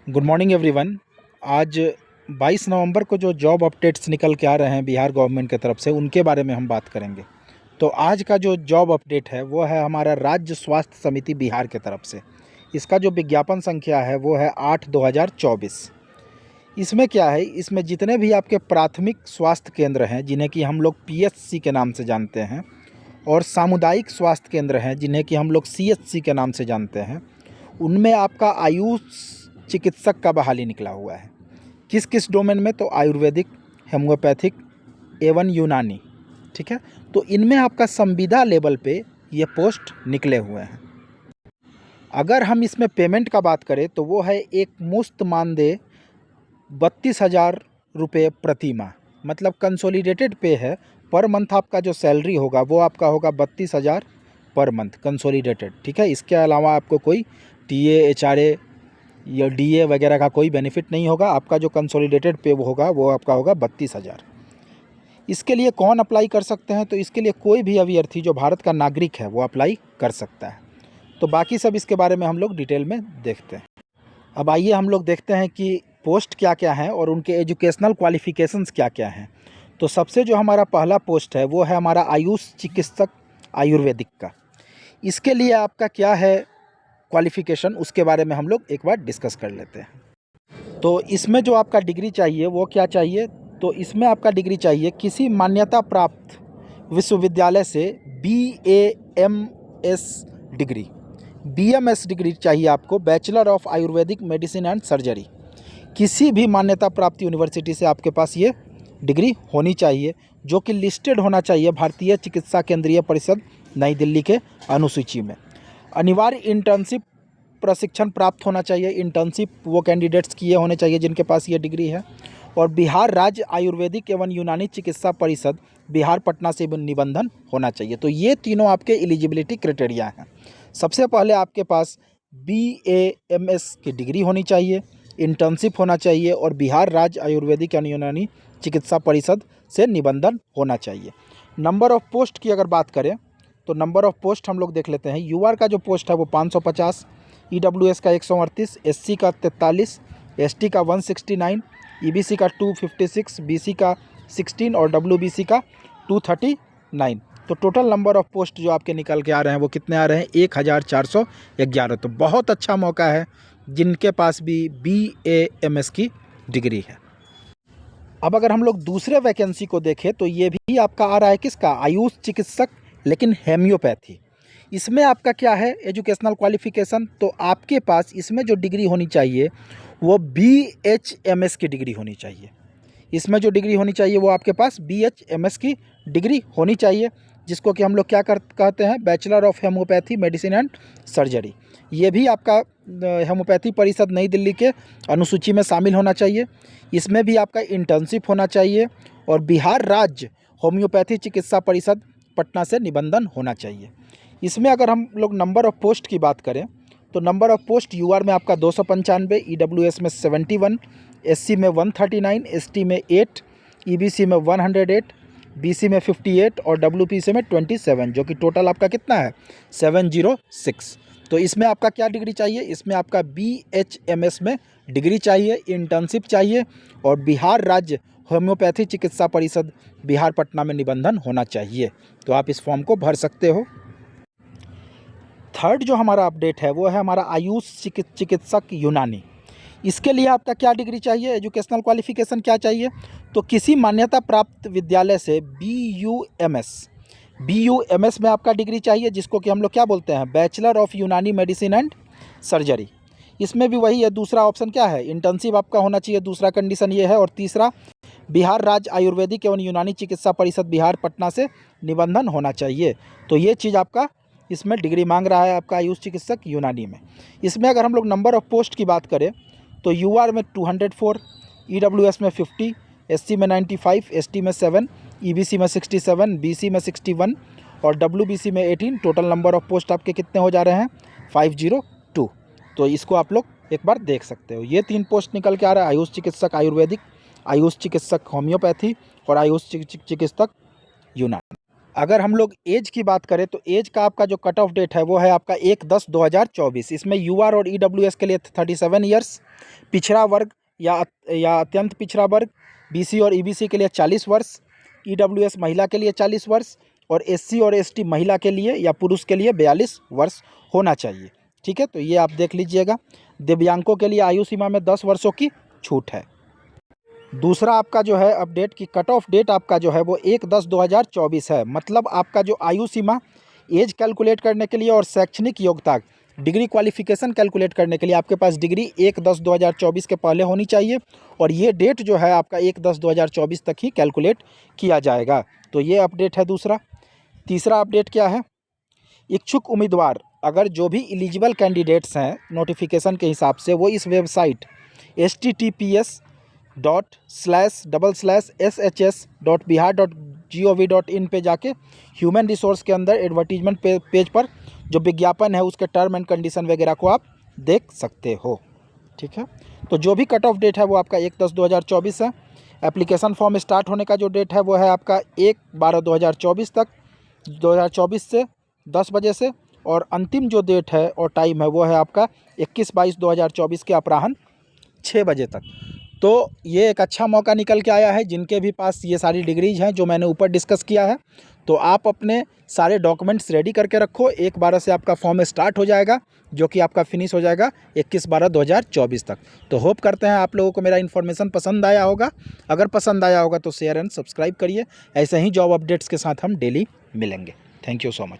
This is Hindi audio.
Good morning everyone. आज 22 नवंबर को जो जॉब अपडेट्स निकल के आ रहे हैं बिहार गवर्नमेंट की तरफ से, उनके बारे में हम बात करेंगे। तो आज का जो जॉब अपडेट है वो है हमारा राज्य स्वास्थ्य समिति बिहार की तरफ से। इसका जो विज्ञापन संख्या है वो है 8/2024। इसमें क्या है, इसमें जितने भी आपके प्राथमिक स्वास्थ्य केंद्र हैं जिन्हें कि हम लोग PSC के नाम से जानते हैं, और सामुदायिक स्वास्थ्य केंद्र हैं जिन्हें कि हम लोग CHC के नाम से जानते हैं, उनमें आपका आयुष चिकित्सक का बहाली निकला हुआ है। किस किस डोमेन में? तो आयुर्वेदिक, होम्योपैथिक एवं यूनानी। ठीक है, तो इनमें आपका संविदा लेवल पे ये पोस्ट निकले हुए हैं। अगर हम इसमें पेमेंट का बात करें तो वो है एक मुश्त मानदेय 32,000 रुपये प्रति माह, मतलब कंसोलिडेटेड पे है। पर मंथ आपका जो सैलरी होगा वो आपका होगा 32,000 पर मंथ कंसोलिडेटेड। ठीक है, इसके अलावा आपको कोई TA, HRA या DA वगैरह का कोई बेनिफिट नहीं होगा। आपका जो कंसोलिडेटेड पे होगा वो आपका होगा 32,000। इसके लिए कौन अप्लाई कर सकते हैं? तो इसके लिए कोई भी अभ्यर्थी जो भारत का नागरिक है वो अप्लाई कर सकता है। तो बाकी सब इसके बारे में हम लोग डिटेल में देखते हैं। अब आइए हम लोग देखते हैं कि पोस्ट क्या क्या हैं और उनके एजुकेशनल क्वालिफ़िकेशंस क्या क्या हैं। तो सबसे जो हमारा पहला पोस्ट है वो है हमारा आयुष चिकित्सक आयुर्वेदिक का। इसके लिए आपका क्या है क्वालिफ़िकेशन, उसके बारे में हम लोग एक बार डिस्कस कर लेते हैं। तो इसमें जो आपका डिग्री चाहिए वो क्या चाहिए? तो इसमें आपका डिग्री चाहिए किसी मान्यता प्राप्त विश्वविद्यालय से BAMS डिग्री, BMS डिग्री चाहिए आपको, bachelor of Ayurvedic medicine and surgery. किसी भी मान्यता प्राप्त यूनिवर्सिटी से आपके पास ये डिग्री होनी चाहिए, जो कि लिस्टेड होना चाहिए भारतीय चिकित्सा केंद्रीय परिषद नई दिल्ली के अनुसूची में। अनिवार्य इंटर्नशिप प्रशिक्षण प्राप्त होना चाहिए। इंटर्नशिप वो कैंडिडेट्स किए होने चाहिए जिनके पास ये डिग्री है। और बिहार राज्य आयुर्वेदिक एवं यूनानी चिकित्सा परिषद बिहार पटना से निबंधन होना चाहिए। तो ये तीनों आपके एलिजिबिलिटी क्राइटेरिया हैं। सबसे पहले आपके पास BAMS की डिग्री होनी चाहिए, इंटर्नशिप होना चाहिए और बिहार राज्य आयुर्वेदिक एवं यूनानी चिकित्सा परिषद से निबंधन होना चाहिए। नंबर ऑफ़ पोस्ट की अगर बात करें तो नंबर ऑफ़ पोस्ट हम लोग देख लेते हैं। UR का जो पोस्ट है वो 550, EWS का 138, SC का 43, ST का 169, EBC का 256, BC का 16 और WBC का 239। तो टोटल नंबर ऑफ़ पोस्ट जो आपके निकल के आ रहे हैं वो कितने आ रहे हैं? 1411। तो बहुत अच्छा मौका है जिनके पास भी BAMS की डिग्री है। अब अगर हम लोग दूसरे वैकेंसी को देखें तो ये भी आपका आ रहा है किसका? आयुष चिकित्सक, लेकिन हेम्योपैथी। इसमें आपका क्या है एजुकेशनल क्वालिफ़िकेशन? तो आपके पास इसमें जो डिग्री होनी चाहिए वो BHMS की डिग्री होनी चाहिए। इसमें जो डिग्री होनी चाहिए वो आपके पास BHMS की डिग्री होनी चाहिए, जिसको कि हम लोग क्या कहते हैं? Bachelor of homeopathy medicine and surgery. ये भी आपका होम्योपैथी परिषद नई दिल्ली के अनुसूची में शामिल होना चाहिए। इसमें भी आपका इंटर्नशिप होना चाहिए और बिहार राज्य होम्योपैथी चिकित्सा परिषद पटना से निबंधन होना चाहिए। इसमें अगर हम लोग नंबर ऑफ़ पोस्ट की बात करें तो नंबर ऑफ़ पोस्ट UR में आपका 295, EWS में 71, SC में 139, ST में 8, EBC में 108, BC में 58 और WPC में 27, जो कि टोटल आपका कितना है? 706। तो इसमें आपका क्या डिग्री चाहिए? इसमें आपका BHMS में डिग्री चाहिए, इंटर्नशिप चाहिए और बिहार राज्य होम्योपैथी चिकित्सा परिषद बिहार पटना में निबंधन होना चाहिए। तो आप इस फॉर्म को भर सकते हो। थर्ड जो हमारा अपडेट है वो है हमारा आयुष चिकित्सक यूनानी। इसके लिए आपका क्या डिग्री चाहिए? एजुकेशनल क्वालिफ़िकेशन क्या चाहिए? तो किसी मान्यता प्राप्त विद्यालय से BUMS में आपका डिग्री चाहिए, जिसको कि हम लोग क्या बोलते हैं? बैचलर ऑफ यूनानी मेडिसिन एंड सर्जरी। इसमें भी वही है, दूसरा ऑप्शन क्या है? इंटर्नशिप आपका होना चाहिए, दूसरा कंडीशन ये है। और तीसरा, बिहार राज्य आयुर्वेदिक एवं यूनानी चिकित्सा परिषद बिहार पटना से निबंधन होना चाहिए। तो ये चीज़ आपका इसमें डिग्री मांग रहा है आपका आयुष चिकित्सक यूनानी में। इसमें अगर हम लोग नंबर ऑफ़ पोस्ट की बात करें तो UR में 204, EWS में 50, SC में 95, ST में 7, EBC में 67, BC में 61 और WBC में 18। टोटल नंबर ऑफ़ पोस्ट आपके कितने हो जा रहे हैं? 502। तो इसको आप लोग एक बार देख सकते हो। ये 3 पोस्ट निकल के आ रहा है, आयुष चिकित्सक आयुर्वेदिक, आयुष चिकित्सक होम्योपैथी और आयुष चिकित्सक यूनानी। अगर हम लोग एज की बात करें तो एज का आपका जो कट ऑफ डेट है वो है आपका 1/10/2024। इसमें यूआर और ईडब्ल्यूएस के लिए 37 ईयर्स, पिछड़ा वर्ग या अत्यंत पिछड़ा वर्ग, बीसी और ईबीसी के लिए 40 वर्ष, ईडब्ल्यूएस महिला के लिए 40 वर्ष और एससी और एसटी महिला के लिए या पुरुष के लिए 42 वर्ष होना चाहिए। ठीक है, तो ये आप देख लीजिएगा। दिव्यांगों के लिए आयु सीमा में 10 वर्षों की छूट है। दूसरा आपका जो है अपडेट की कट ऑफ डेट आपका जो है वो 1/10/2024 है। मतलब आपका जो आयु सीमा एज कैलकुलेट करने के लिए और शैक्षणिक योग्यता डिग्री क्वालिफिकेशन कैलकुलेट करने के लिए आपके पास डिग्री 1/10/2024 के पहले होनी चाहिए और ये डेट जो है आपका 1/10/2024 तक ही कैलकुलेट किया जाएगा। तो ये अपडेट है दूसरा। तीसरा अपडेट क्या है, इच्छुक उम्मीदवार अगर जो भी एलिजिबल कैंडिडेट्स हैं नोटिफिकेशन के हिसाब से वो इस वेबसाइट https://shs.bihar.gov.in पे जाके ह्यूमन रिसोर्स के अंदर एडवर्टीजमेंट पेज पर जो विज्ञापन है उसके टर्म एंड कंडीशन वगैरह को आप देख सकते हो। ठीक है, तो जो भी कट ऑफ डेट है वो आपका 1/10/2024 है। एप्लीकेशन फॉर्म स्टार्ट होने का जो डेट है वो है आपका 1/12/2024 तक, 2024 से 10 बजे से, और अंतिम जो डेट है और टाइम है वो है आपका 21/22/2024 के अपराह्न 6 बजे तक। तो ये एक अच्छा मौका निकल के आया है जिनके भी पास ये सारी डिग्रीज हैं जो मैंने ऊपर डिस्कस किया है। तो आप अपने सारे डॉक्यूमेंट्स रेडी करके रखो। 1/12 से आपका फॉर्म स्टार्ट हो जाएगा जो कि आपका फिनिश हो जाएगा 21/12/2024 तक। तो होप करते हैं आप लोगों को मेरा इन्फॉर्मेशन पसंद आया होगा। अगर पसंद आया होगा तो शेयर एंड सब्सक्राइब करिए। ऐसे ही जॉब अपडेट्स के साथ हम डेली मिलेंगे। Thank you so much.